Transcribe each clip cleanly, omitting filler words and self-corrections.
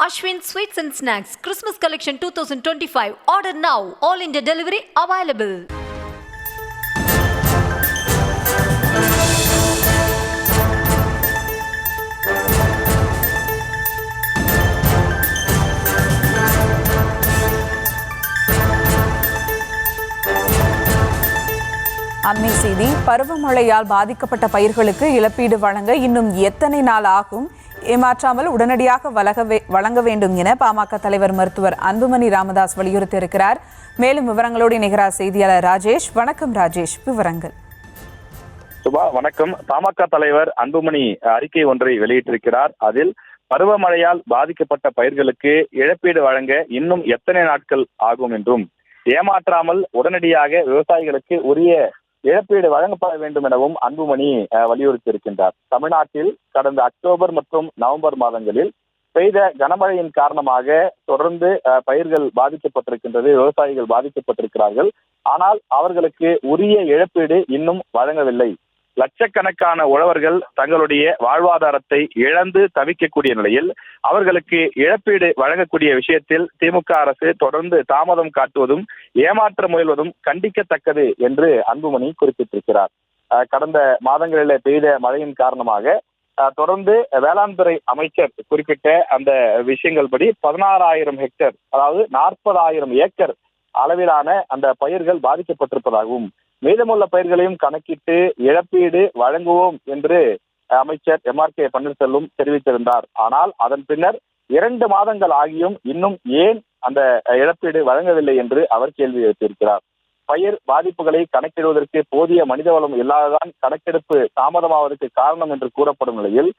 Ashwin Sweets and Snacks Christmas Collection 2025. Order now. All India delivery available. அண்மை செய்தி. பருவமழையால் பாதிக்கப்பட்ட பயிர்களுக்கு இழப்பீடு வழங்க இன்னும் எத்தனை நாள் ஆகும்? ஏமாற்றாமல் உடனடியாக வழங்க வேண்டும் என பாமக தலைவர் மருத்துவர் அன்புமணி ராமதாஸ் வலியுறுத்தியிருக்கிறார். மேலும் விவரங்களோடு இணைகிறார் செய்தியாளர் ராஜேஷ். வணக்கம் ராஜேஷ், விவரங்கள். சுபா வணக்கம். பாமக தலைவர் அன்புமணி அறிக்கை ஒன்றை வெளியிட்டிருக்கிறார். அதில் பருவமழையால் பாதிக்கப்பட்ட பயிர்களுக்கு இழப்பீடு வழங்க இன்னும் எத்தனை நாட்கள் ஆகும் என்றும், ஏமாற்றாமல் உடனடியாக விவசாயிகளுக்கு உரிய இழப்பீடு வழங்கப்பட வேண்டும் எனவும் அன்புமணி வலியுறுத்தி இருக்கின்றார். தமிழ்நாட்டில் கடந்த அக்டோபர் மற்றும் நவம்பர் மாதங்களில் பெய்த கனமழையின் காரணமாக தொடர்ந்து பயிர்கள் பாதிக்கப்பட்டிருக்கின்றது, விவசாயிகள் பாதிக்கப்பட்டிருக்கிறார்கள். ஆனால் அவர்களுக்கு உரிய இழப்பீடு இன்னும் வழங்கவில்லை. லட்சக்கணக்கான உழவர்கள் தங்களுடைய வாழ்வாதாரத்தை இழந்து தவிக்கக்கூடிய நிலையில் அவர்களுக்கு இழப்பீடு வழங்கக்கூடிய விஷயத்தில் திமுக அரசு தொடர்ந்து தாமதம் காட்டுவதும் ஏமாற்ற முயல்வதும் கண்டிக்கத்தக்கது என்று அன்புமணி குறிப்பிட்டிருக்கிறார். கடந்த மாதங்களில் பெய்த மழையின் காரணமாக தொடர்ந்து வேளாண் துறை அமைச்சர் குறிப்பிட்ட அந்த விஷயங்கள் படி 16,000 ஹெக்டேர், அதாவது 40,000 ஏக்கர் அளவிலான அந்த பயிர்கள் பாதிக்கப்பட்டிருப்பதாகவும், மீதமுள்ள பயிர்களையும் கணக்கிட்டு இழப்பீடு வழங்குவோம் என்று அமைச்சர் MRK பன்னீர்செல்வம் தெரிவித்திருந்தார். ஆனால் அதன் பின்னர் 2 மாதங்கள் ஆகியும் இன்னும் ஏன் அந்த இழப்பீடு வழங்கவில்லை என்று அவர் கேள்வி எழுப்பியிருக்கிறார். பயிர் பாதிப்புகளை கணக்கிடுவதற்கு போதிய மனிதவளம் இல்லாததான் கணக்கெடுப்பு தாமதமாவதற்கு காரணம் என்று கூறப்படும் நிலையில்,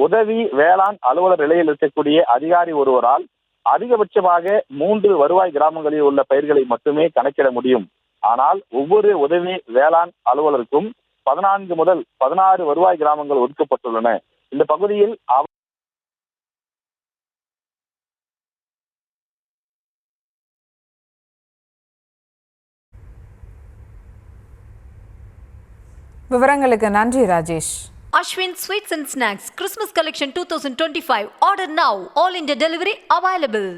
உதவி வேளாண் அலுவலர் நிலையில் இருக்கக்கூடிய அதிகாரி ஒருவரால் அதிகபட்சமாக 3 வருவாய் கிராமங்களில் உள்ள பயிர்களை மட்டுமே கணக்கிட முடியும். ஆனால் ஒவ்வொரு உதவி வேளாண் அலுவலருக்கும் 14 முதல் 16 வருவாய் கிராமங்கள் ஒதுக்கப்பட்டுள்ளன. இந்த பகுதியில் விவரங்களுக்கு நன்றி Rajesh. Ashwin Sweets and Snacks Christmas Collection 2025. Order now. All India delivery available.